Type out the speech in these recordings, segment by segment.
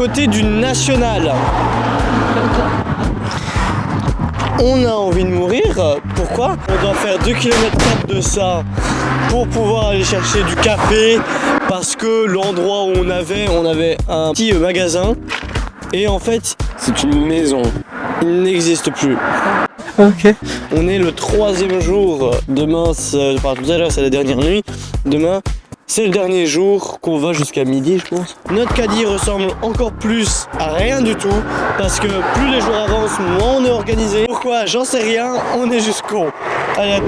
côté du national. On a envie de mourir. Pourquoi? On doit faire 2 km de ça pour pouvoir aller chercher du café parce que l'endroit où on avait un petit magasin et en fait c'est une maison. Il n'existe plus. Ok. On est le 3e jour. Demain, tout à l'heure c'est la dernière nuit. Demain c'est le dernier jour qu'on va jusqu'à midi je pense. Notre caddie ressemble encore plus à rien du tout parce que plus les jours avancent, moins on est organisé. Pourquoi? J'en sais rien, on est juste con. Allez à tous.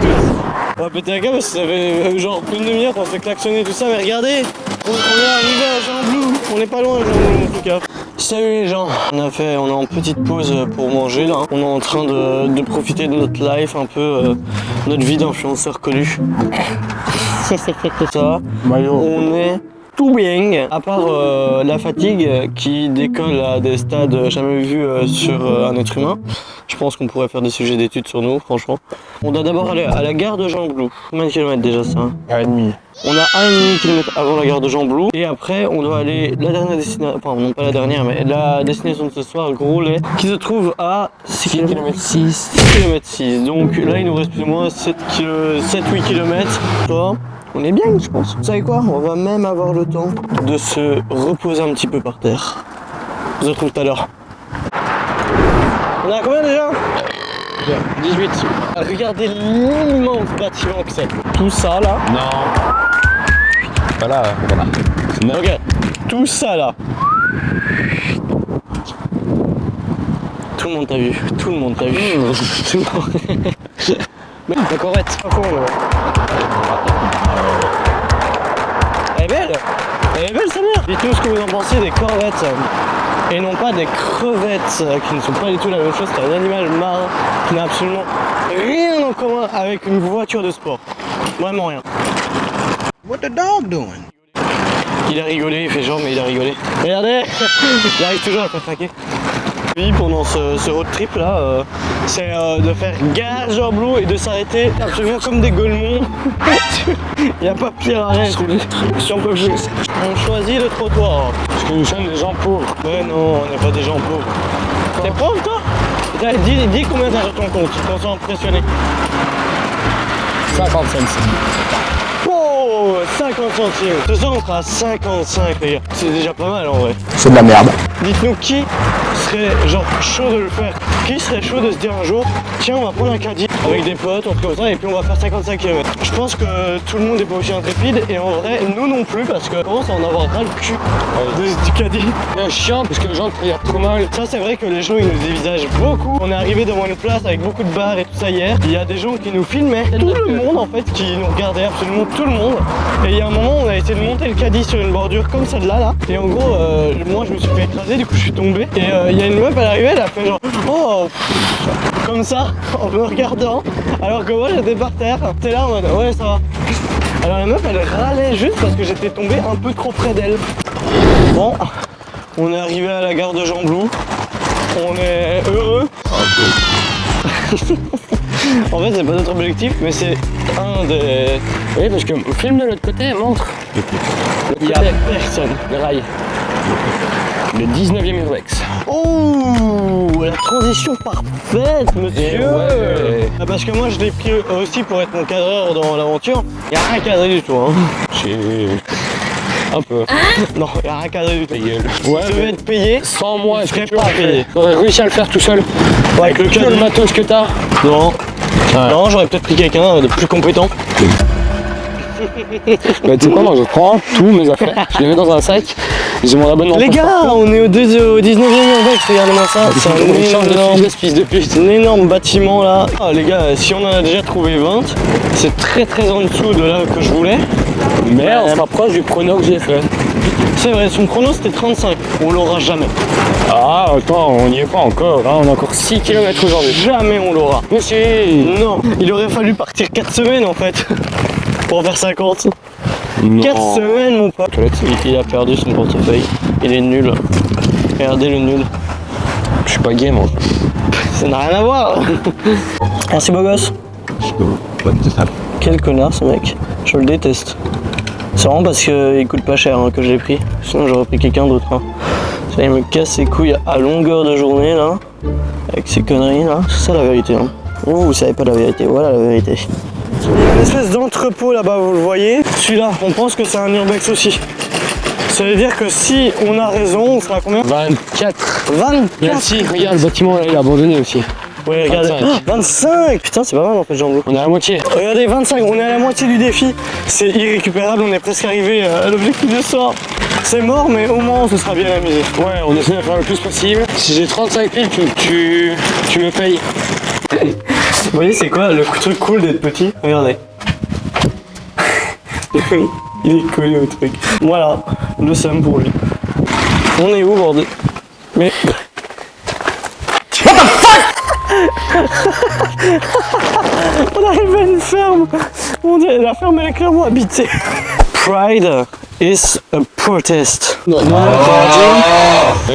On va péter la gamme parce que ça fait genre plus de demi-heure qu'on fait klaxonner tout ça, mais regardez, on est arrivé à Jean-Blou, on n'est pas loin de Jean-Blou en tout cas. Salut les gens, on est en petite pause pour manger là. On est en train de profiter de notre life, un peu notre vie d'influenceur connu. Ça, on est tout bien, à part la fatigue qui décolle à des stades jamais vus sur un être humain. Je pense qu'on pourrait faire des sujets d'études sur nous, franchement. On doit d'abord aller à la gare de Jean-Blou. Combien de kilomètres déjà ça? 1,5. On a 1,5 km avant la gare de Jean-Blou. Et après, on doit aller la dernière destination, enfin non pas la dernière, mais la destination de ce soir, Gros-Lay, qui se trouve à 6 km 6. 6 km 6. Donc là, il nous reste plus ou moins 7-8 km. On est bien, je pense. Vous savez quoi? On va même avoir le temps de se reposer un petit peu par terre. Je vous retrouve tout à l'heure. On a combien déjà? 18. Regardez l'immense bâtiment que c'est. Tout ça là. Non. Voilà. Regarde, tout ça là. Tout le monde t'a vu. Tout le monde t'a vu. Tout le monde. Mais la corvette. Pas con là. Elle est belle. Elle est belle sa mère. Dites-nous ce que vous en pensez des corvettes. Et non pas des crevettes, qui ne sont pas du tout la même chose. C'est un animal marin qui n'a absolument rien en commun avec une voiture de sport. Vraiment rien. What the dog doing? Il a rigolé, il fait genre mais il a rigolé. Regardez, il arrive toujours à faire craquer. Lui pendant ce road trip là, c'est de faire gare Jean-Blou et de s'arrêter absolument comme des golemons. Il n'y a pas pire arrêt. Si on peut plus. On choisit le trottoir. Parce que nous sommes des gens pauvres. Mais non, on n'est pas des gens pauvres. T'es pauvre toi? Dis combien t'as sur ton compte, qu'on soit impressionné. 50 cents. Oh, 50 centimes. Ce soir on sera à 55 les gars. C'est déjà pas mal en vrai. C'est de la merde. Dites-nous qui serait genre chaud de le faire. Qui serait chaud de se dire un jour, tiens on va prendre un caddie avec des potes, on fait comme ça et puis on va faire 55 km. Je pense que tout le monde n'est pas aussi intrépide et en vrai nous non plus parce qu'on commence à en avoir ras le cul du caddie. C'est chiant parce que les gens te regardent trop mal. Ça c'est vrai que les gens ils nous dévisagent beaucoup. On est arrivé devant une place avec beaucoup de bars et tout ça hier. Il y a des gens qui nous filmaient, tout le monde en fait qui nous regardait, absolument tout le monde. Et il y a un moment on a essayé de monter le caddie sur une bordure comme celle-là là. Et en gros moi je me suis fait écraser, du coup je suis tombé. Et il y a une meuf elle est arrivée, elle a fait genre oh comme ça en me regardant. Alors que moi j'étais par terre. T'es là en mode ouais ça va. Alors la meuf elle râlait juste parce que j'étais tombé un peu trop près d'elle. Bon, on est arrivé à la gare de Jean-Blou. On est heureux. En fait c'est pas notre objectif mais c'est un des... Oui parce que le film de l'autre côté montre. Il y a personne. Le rail. Le 19e urbex. Oh, la transition parfaite, monsieur. Ouais. Parce que moi je l'ai pris aussi pour être mon cadreur dans l'aventure. Il n'y a rien cadré du tout. Hein. Un peu. Non, il n'y a rien cadré du tout. Ouais, si tu veux être payé, sans moi, je serais pas payé. T'aurais réussi à le faire tout seul. Ouais, avec le matos que t'as. Non. Ouais. Non, j'aurais peut-être pris quelqu'un de plus compétent. Bah tu sais quoi, moi je prends tous mes affaires, je les mets dans un sac, j'ai mon abonnement. Les gars, on est au 19e urbex, regardez-moi ça. C'est un énorme bâtiment là. Ah, les gars, si on en a déjà trouvé 20, c'est très en dessous de là que je voulais. Mais on se rapproche du chrono que j'ai fait. C'est vrai, son chrono c'était 35, on l'aura jamais. Ah attends, on n'y est pas encore, hein, on a encore 6 km aujourd'hui. Jamais on l'aura. Mais si. Non, il aurait fallu partir 4 semaines en fait. Pour faire 50. Non. 4 semaines mon pote. Il a perdu son portefeuille. Il est nul. Regardez le nul. Je suis pas gay moi. Ça n'a rien à voir. Merci beau gosse. Quel connard ce mec. Je le déteste. C'est vraiment parce qu'il coûte pas cher hein, que je l'ai pris. Sinon j'aurais pris quelqu'un d'autre. Hein. Ça, il me casse les couilles à longueur de journée là. Avec ces conneries là. C'est ça la vérité. Hein. Vous savez pas la vérité. Voilà la vérité. Il y a une espèce d'entrepôt là-bas, vous le voyez. Celui-là, on pense que c'est un urbex aussi. Ça veut dire que si on a raison, on sera à combien? 24. 24. Merci, regarde, le bâtiment là, il est abandonné aussi. Ouais, regardez. 25. Putain, c'est pas mal en fait, Jean-Blou. On est à la moitié. Regardez, 25, on est à la moitié du défi. C'est irrécupérable, on est presque arrivé à l'objectif de soir. C'est mort, mais au moins on se sera bien amusé. Ouais, on essaie de faire le plus possible. Si j'ai 35 000, tu me payes. Vous voyez, c'est quoi le truc cool d'être petit? Regardez. Il est collé au truc. Voilà, le seum pour lui. On est où, bordel? Mais... On arrive à une ferme. Mon Dieu, la ferme elle est clairement habitée. Pride is a protest. Non, Dead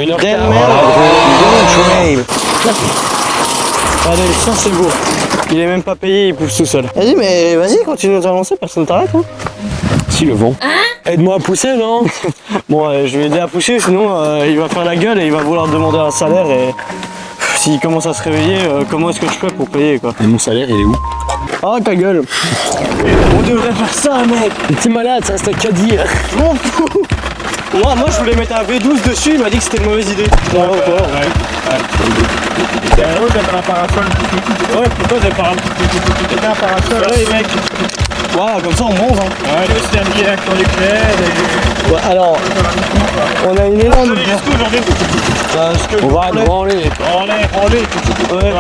Une heure man, don't trail. Allez, ça c'est beau. Il est même pas payé, il pousse tout seul. Vas-y, mais vas-y, continue de t'avancer, personne t'arrête. Hein. Si le vent. Aide-moi à pousser, non? Bon, je vais aider à pousser, sinon il va faire la gueule et il va vouloir demander un salaire. Et s'il commence à se réveiller, comment est-ce que je fais pour payer quoi? Et mon salaire, il est où? Ah, ta gueule. On devrait faire ça, mec. T'es malade, ça reste un caddie. Je m'en fous. Moi, je voulais mettre un V12 dessus, il m'a dit que c'était une mauvaise idée. Ouais, pourquoi t'es pas un parasol? Ouais, mec. Voilà, comme ça on bronze. Hein. Ouais, le système réacteur nucléaire et... Ouais, alors, on a une énorme... aujourd'hui. Parce que On va branler. Ouais.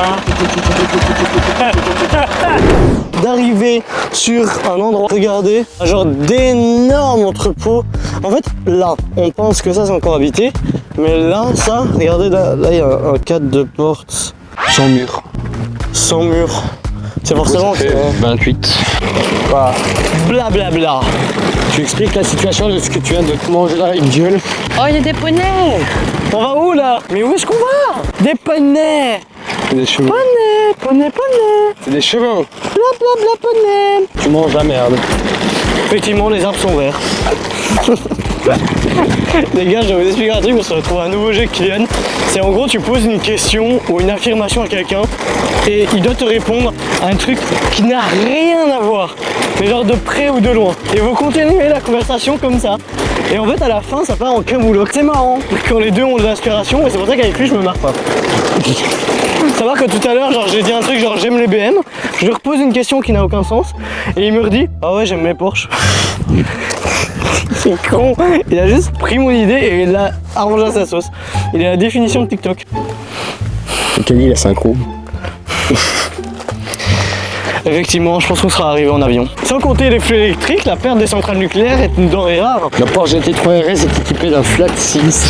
D'arriver sur un endroit, regardez, un genre d'énorme entrepôt. En fait, là, on pense que ça c'est encore habité, mais là, ça, regardez, là il y a un cadre de porte. Sans mur. Sans mur. C'est forcément que... 28. Voilà. Blablabla. Tu expliques la situation de ce que tu viens de te manger dans la gueule. Oh, il y a des poneys. On va où là? Mais où est-ce qu'on va? Des poneys. C'est des chevaux. Poney. C'est des chevaux. Blablabla poney. Tu manges la merde. Effectivement, les arbres sont verts. Les gars, je vais vous expliquer un truc, on se retrouve un nouveau jeu qui vient. C'est en gros, tu poses une question ou une affirmation à quelqu'un et il doit te répondre à un truc qui n'a rien à voir, mais genre de près ou de loin. Et vous continuez la conversation comme ça. Et en fait, à la fin, ça part en camoulox. C'est marrant quand les deux ont de l'inspiration et c'est pour ça qu'avec lui, je me marre pas. Savoir que tout à l'heure, genre j'ai dit un truc genre j'aime les BM, je lui repose une question qui n'a aucun sens et il me redit ah ouais j'aime les Porsche. C'est con, il a juste pris mon idée et il l'a arrangé à sa sauce. Il est la définition de TikTok. Le caddie, il a synchro. Effectivement, je pense qu'on sera arrivé en avion. Sans compter les flux électriques, la perte des centrales nucléaires est une denrée rare. La Porsche GT3 RS est équipée d'un flat 6.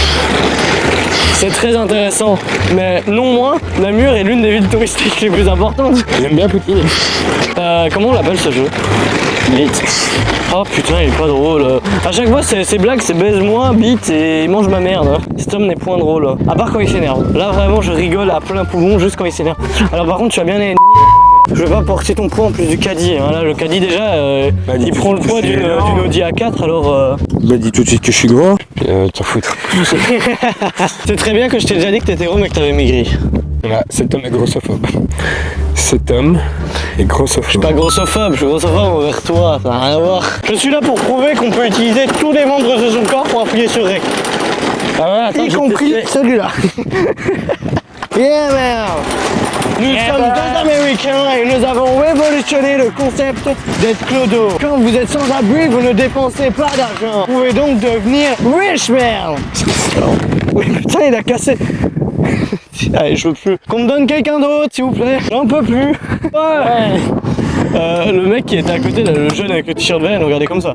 C'est très intéressant, mais non moins, Namur est l'une des villes touristiques les plus importantes. J'aime bien Poutine. Comment on l'appelle ce jeu? Vite. Oh putain, il est pas drôle. À chaque fois, c'est blague, c'est baise-moi, bite et mange ma merde. Cet homme n'est point drôle. À part quand il s'énerve. Là, vraiment, je rigole à plein poumon juste quand il s'énerve. Alors, par contre, tu as bien les... Je vais pas porter ton poids en plus du caddie. Hein. Là, le caddie, déjà, il prend le poids d'une Audi A4, alors... Bah, dis tout de suite que je suis gros. T'en foutre. C'est très bien que je t'ai déjà dit que t'étais gros, mais que t'avais maigri. Voilà, cet homme est grossophobe. Cet homme est grossophobe. Je suis pas grossophobe, je suis grossophobe envers toi, ça n'a rien à voir. Je suis là pour prouver qu'on peut utiliser tous les membres de son corps pour appuyer sur REC. Ah ouais, attends, Y compris celui-là. Yeah man! Nous sommes deux Américains et nous avons révolutionné le concept d'être clodo. Quand vous êtes sans abri, vous ne dépensez pas d'argent. Vous pouvez donc devenir rich man! Oui, putain, il a cassé. Allez, je veux plus. Qu'on me donne quelqu'un d'autre, s'il vous plaît. J'en peux plus. Ouais. Le mec qui était à côté, là, le jeune avec le t-shirt vert, il nous regardait comme ça.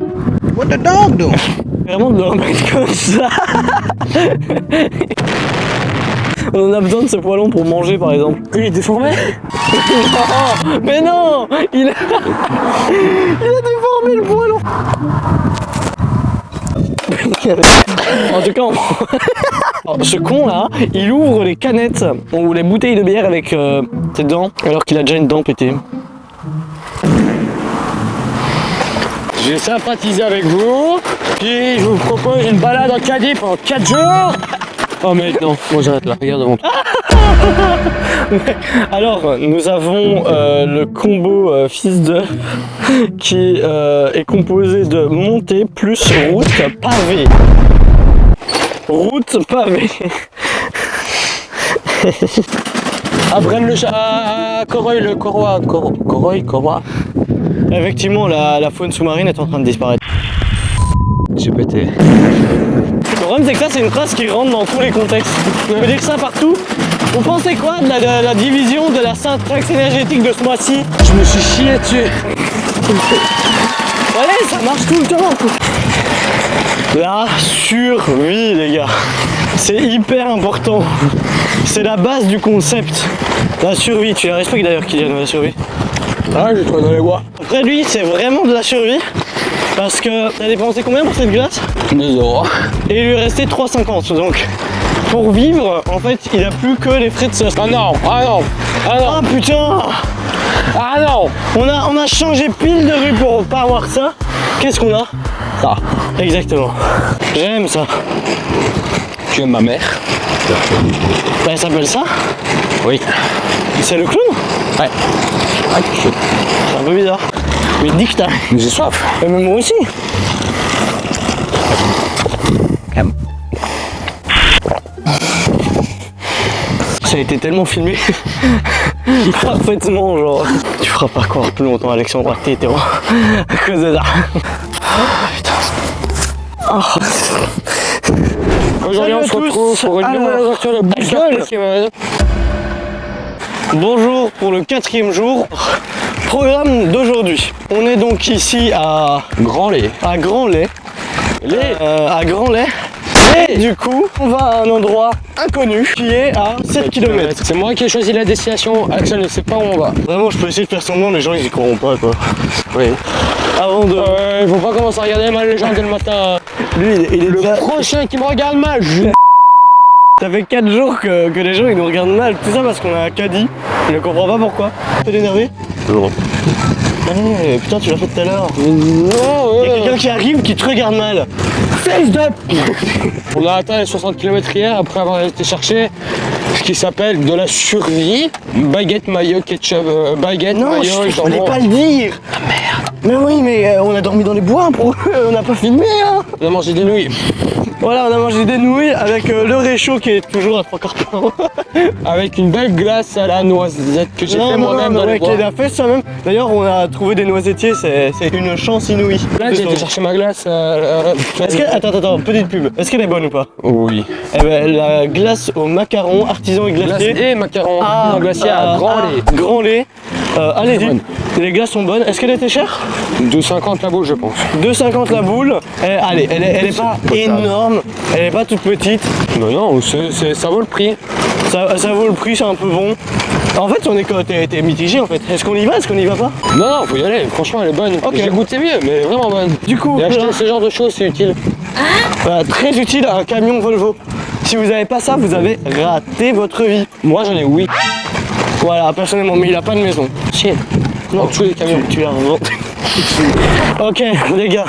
What the dog doing? Vraiment de le remettre comme ça. On en a besoin de ce poilon pour manger par exemple. Il est déformé? Non, mais non, il a déformé le poilon. En tout cas, alors, ce con là, il ouvre les canettes ou les bouteilles de bière avec ses dents alors qu'il a déjà une dent pétée. J'ai sympathisé avec vous, puis je vous propose une balade en caddie pendant 4 jours. Oh mec, non, moi j'arrête là, regarde devant toi. Alors, nous avons le combo fils de qui est composé de montée plus route pavée. Route pavée. Apprenne le chat, Coroy, le Coroy, Coroy. Effectivement, la faune sous-marine est en train de disparaître. J'ai pété. Le problème, c'est que ça, c'est une phrase qui rentre dans tous les contextes. On peut dire ça partout. Vous pensez quoi de la division de la syntaxe énergétique de ce mois-ci? Je me suis chié dessus. Ouais, ça marche tout le temps. La survie, les gars. C'est hyper important. C'est la base du concept. La survie. Tu la respectes d'ailleurs, Kylian, la survie? Ah, j'ai trouvé dans les bois. Après, lui, c'est vraiment de la survie. Parce que t'as dépensé combien pour cette glace? 2 €. Et il lui restait 3,50. Donc, pour vivre, en fait, il a plus que les frais de sauce. Ah non, ah non, ah non, Ah putain! ah non. On a changé pile de rue pour pas avoir ça. Qu'est-ce qu'on a? Ça. Exactement. J'aime ça. Tu aimes ma mère? Bah, elle s'appelle ça? Oui. C'est le clown? Ouais. Ah, C'est un peu bizarre. Mais dis que t'as. j'ai soif. Mais moi aussi. Ça a été tellement filmé. Parfaitement, genre. Tu feras pas croire plus longtemps, Alexandre, que t'es hétéro. À cause de ça. Aujourd'hui, on se retrouve pour une nouvelle aventure de bouche. Bonjour pour le 4e jour. Programme d'aujourd'hui. On est donc ici à Grand lait. Grand Lait. À Grand Lait. Et du coup, on va à un endroit inconnu qui est à 7 km. C'est moi qui ai choisi la destination. Axel ne sait pas où on va. Vraiment, je peux essayer de faire semblant, les gens ils y croiront pas quoi. Oui. Avant de. Faut pas commencer à regarder mal les gens dès le matin. Lui, il est Le déjà. prochain qui me regarde mal, Ça fait 4 jours que les gens ils nous regardent mal. Tout ça parce qu'on a un caddie. Je ne comprends pas pourquoi. T'es énervé? Non. Ah, putain, tu l'as fait tout à l'heure. Non, Il y a quelqu'un qui arrive qui te regarde mal. Face up. On a atteint les 60 km hier après avoir été chercher ce qui s'appelle de la survie. Baguette, maillot, ketchup, baguette, Non, maillot, je voulais jambon. pas le dire. Ah merde. Mais oui, mais on a dormi dans les bois, on n'a pas filmé, hein. On a mangé des nouilles. Voilà, on a mangé des nouilles avec le réchaud qui est toujours à 3 quarts pain. Avec une belle glace à la noisette que j'ai fait moi-même dans les bois. Il a fait ça même. D'ailleurs, on a trouvé des noisettiers, c'est une chance inouïe. Là, j'ai été chercher ma glace. Est-ce que, attends, petite pub. Est-ce qu'elle est bonne ou pas? Oui. Eh ben, la glace au macaron, artisan et glacier. Glace et macaron. Ah, glacier à grand lait. Grand lait. Allez-y. Bonne. Les glaces sont bonnes. Est-ce qu'elle était chère? 2,50 la boule, je pense. 2,50 la boule. Allez, elle est pas énorme. Elle est pas toute petite. Non, ça vaut le prix. Ça vaut le prix, c'est un peu bon. En fait, on est t'es mitigé en fait. Est-ce qu'on y va? Est-ce qu'on y va pas? Non, faut y aller. Franchement, elle est bonne. Ok. J'ai goûté mieux, mais elle est vraiment bonne. Du coup, Et acheter ce genre de choses, c'est utile. très utile à un camion Volvo. Si vous avez pas ça, vous avez raté votre vie. Moi, j'en ai oui. Voilà, personnellement, mais il a pas de maison. Si. Non, En dessous des camions. Tu l'as inventé. Ok, les gars,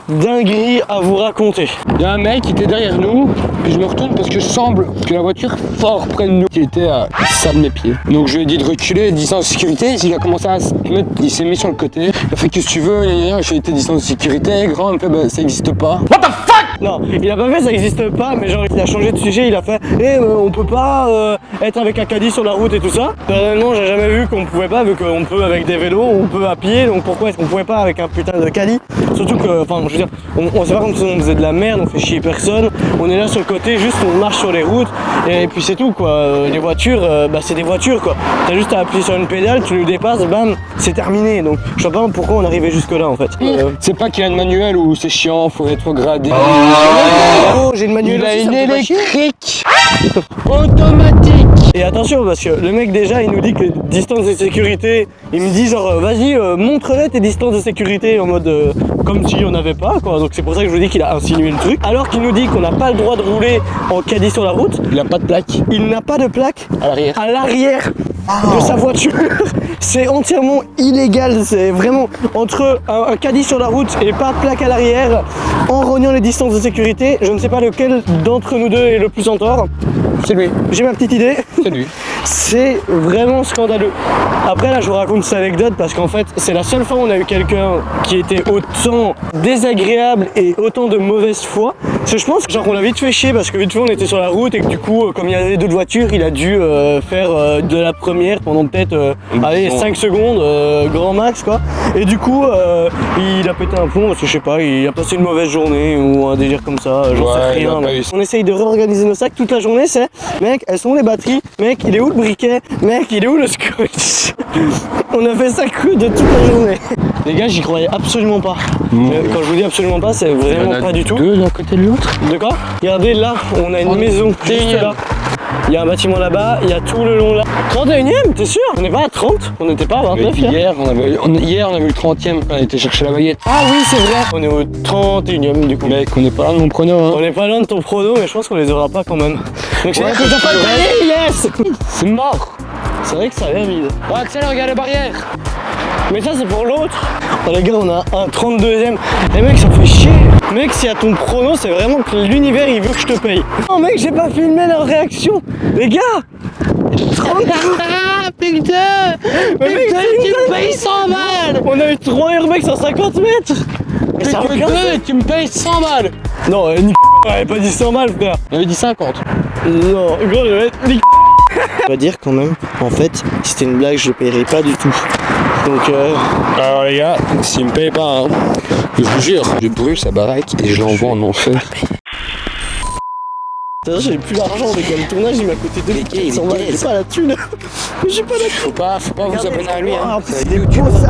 dinguerie à vous raconter. Il y a un mec qui était derrière nous, puis je me retourne parce que je semble que la voiture fort près de nous, qui était à ça de mes pieds. Donc je lui ai dit de reculer, distance de sécurité. Il a commencé à se mettre, il s'est mis sur le côté. Il a fait qu'est-ce que tu veux, j'ai été distance de sécurité, grand, il me fait bah, ça existe pas. What the fuck? Non, il a pas fait, ça existe pas, mais genre il a changé de sujet, il a fait on peut pas être avec un caddie sur la route et tout ça. Personnellement, j'ai jamais vu qu'on pouvait pas, vu qu'on peut avec des vélos, on peut à pied, donc pourquoi est-ce qu'on pouvait pas avec un putain de caddie? Surtout que, enfin, je veux dire, on sait pas comme si on faisait de la merde, on fait chier personne, on est là sur le côté, juste on marche sur les routes, et puis c'est tout quoi. Les voitures, bah c'est des voitures quoi. T'as juste à appuyer sur une pédale, tu le dépasses, bam, c'est terminé. Donc je sais pas pourquoi on arrivait jusque là en fait. C'est pas qu'il a une manuelle où c'est chiant, faut être gradé. Oh, j'ai une manuelle Il a aussi, une ça me fait pas chier. électrique automatique. Et attention parce que le mec déjà il nous dit que distance de sécurité, il me dit genre vas-y montre-les tes distances de sécurité en mode comme si on n'avait pas quoi. Donc c'est pour ça que je vous dis qu'il a insinué le truc. Alors qu'il nous dit qu'on n'a pas le droit de rouler en caddie sur la route. Il a pas de plaque Il n'a pas de plaque à l'arrière. à l'arrière. de sa voiture. C'est entièrement illégal, c'est vraiment entre un caddie sur la route et pas de plaque à l'arrière, en rognant les distances de sécurité. Je ne sais pas lequel d'entre nous deux est le plus en tort. C'est lui. J'ai ma petite idée. C'est lui. C'est vraiment scandaleux. Après là je vous raconte cette anecdote parce qu'en fait c'est la seule fois où on a eu quelqu'un qui était autant désagréable et autant de mauvaise foi. Parce que je pense qu'on l'a vite fait chier parce que vite fait on était sur la route et que du coup comme il y avait d'autres voitures il a dû faire de la première pendant peut-être 5 secondes grand max quoi. Et du coup il a pété un plomb parce que je sais pas, il a passé une mauvaise journée ou un délire comme ça, j'en sais rien. On essaye de réorganiser nos sacs toute la journée, c'est mec elles sont où les batteries, mec il est où le briquet, mec il est où le scotch. On a fait ça que de toute la journée. Les gars j'y croyais absolument pas. Quand je vous dis absolument pas c'est vraiment pas du tout. Deux d'un côté de l'autre. De quoi? Regardez là on a une maison juste là. Il y a un bâtiment là-bas, il y a tout le long là. 31ème, t'es sûr? On n'est pas à 30, on n'était pas à 29 hier. On a vu le 30ème, on a été chercher la baguette. Ah oui c'est vrai. On est au 31ème du coup. Mec, on n'est pas loin de mon prono hein. On n'est pas loin de ton prono mais je pense qu'on les aura pas quand même. Donc c'est vrai que t'as pas le payé, yes. C'est mort. C'est vrai que ça a l'air vide. Oh accélère, regarde les barrières. Mais ça c'est pour l'autre. Oh les gars on a un 32ème. Les mecs ça fait chier. Mec si à ton prono c'est vraiment que l'univers il veut que je te paye. Oh mec j'ai pas filmé leur réaction. Les gars 30... putain. Mais mec tu me payes 100 balles. On a eu 3 airbags à 50 mètres. Mais ça Putain, tu me payes 100 balles. Non on avait pas dit 100 balles frère. On avait dit 50. Non gros je vais être on va dire quand même, en fait, si c'était une blague, je le paierais pas du tout. Donc alors les gars, s'il me paye pas, hein, je vous jure, je brûle sa baraque et je l'envoie en enfer. J'ai plus l'argent, les gars, le tournage il m'a coûté 2400 balles, j'ai pas la thune. J'ai pas la thune. Faut pas vous abonner à lui hein. C'est des beaux ça.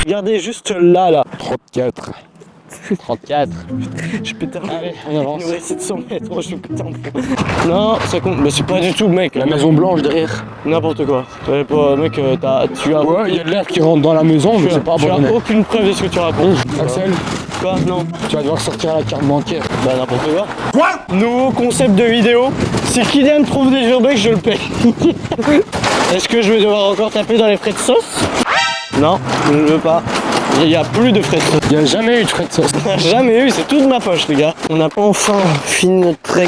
Regardez juste là. 34. 34. Je pété un plomb. Allez, on avance. Il nous reste 700 mètres, moi je suis pété un plomb. Non, ça compte, mais c'est pas du tout mec. La maison blanche derrière. N'importe quoi. Mec, tu as... Ouais, il y a de l'air qui rentre dans la maison, mais c'est pas Tu abandonné. as aucune preuve de ce que tu racontes. Axel, Quoi? Non. tu vas devoir sortir la carte bancaire. Bah n'importe quoi. Quoi? Nouveau concept de vidéo. Si Kylian trouve des urbex, je le paye. Est-ce que je vais devoir encore taper dans les frais de sauce? Non, je ne veux pas. Il n'y a plus de frais de sauce. Il n'y a jamais eu de frais de sauce. Jamais eu, c'est tout de ma poche les gars. On a enfin fini notre trek.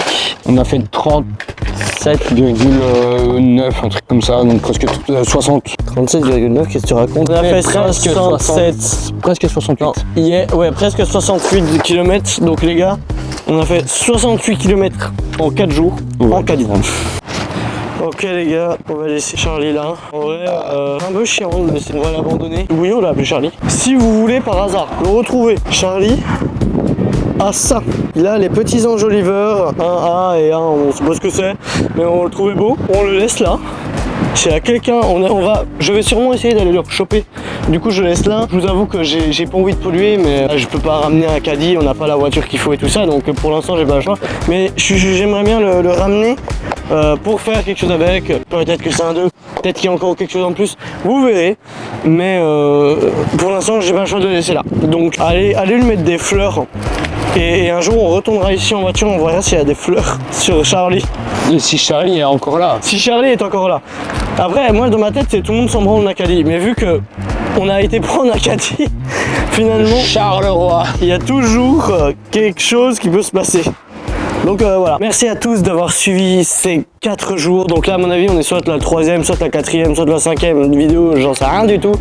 On a fait 37,9, un truc comme ça, donc presque 60. 37,9, qu'est-ce que tu racontes? On a fait presque 67. Presque 68. Non, ouais, presque 68 km. Donc les gars, on a fait 68 km en 4 jours, en 4 jours. Ok les gars, on va laisser Charlie là. En vrai, un peu chiant de le laisser, on va l'abandonner. Oui, on l'a appelé Charlie. Si vous voulez par hasard le retrouver, Charlie a ça. Il a les petits enjoliveurs, un A et un, on sait pas ce que c'est, mais on le trouvait beau. On le laisse là. S'il y a quelqu'un, je vais sûrement essayer d'aller le choper. Du coup, je le laisse là. Je vous avoue que j'ai pas envie de polluer, mais je peux pas ramener un caddie, on n'a pas la voiture qu'il faut et tout ça, donc pour l'instant, j'ai pas le choix. Mais j'aimerais bien le ramener pour faire quelque chose avec. Peut-être que c'est un 2, peut-être qu'il y a encore quelque chose en plus. Vous verrez, mais pour l'instant, j'ai pas le choix de le laisser là. Donc, allez lui mettre des fleurs. Et un jour, on retournera ici en voiture, on verra s'il y a des fleurs sur Charlie. Et si Charlie est encore là. Si Charlie est encore là. Après, moi, dans ma tête, c'est tout le monde s'en branle d'un caddie. Mais vu que on a été prendre un caddie, finalement, Charleroi. il y a toujours quelque chose qui peut se passer. Donc voilà, merci à tous d'avoir suivi ces 4 jours. Donc là à mon avis on est soit la 3e, soit la 4e, soit la 5e vidéo, j'en sais rien du tout.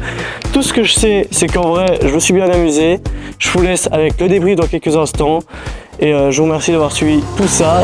Tout ce que je sais c'est qu'en vrai je me suis bien amusé. Je vous laisse avec le débrief dans quelques instants. Et je vous remercie d'avoir suivi tout ça.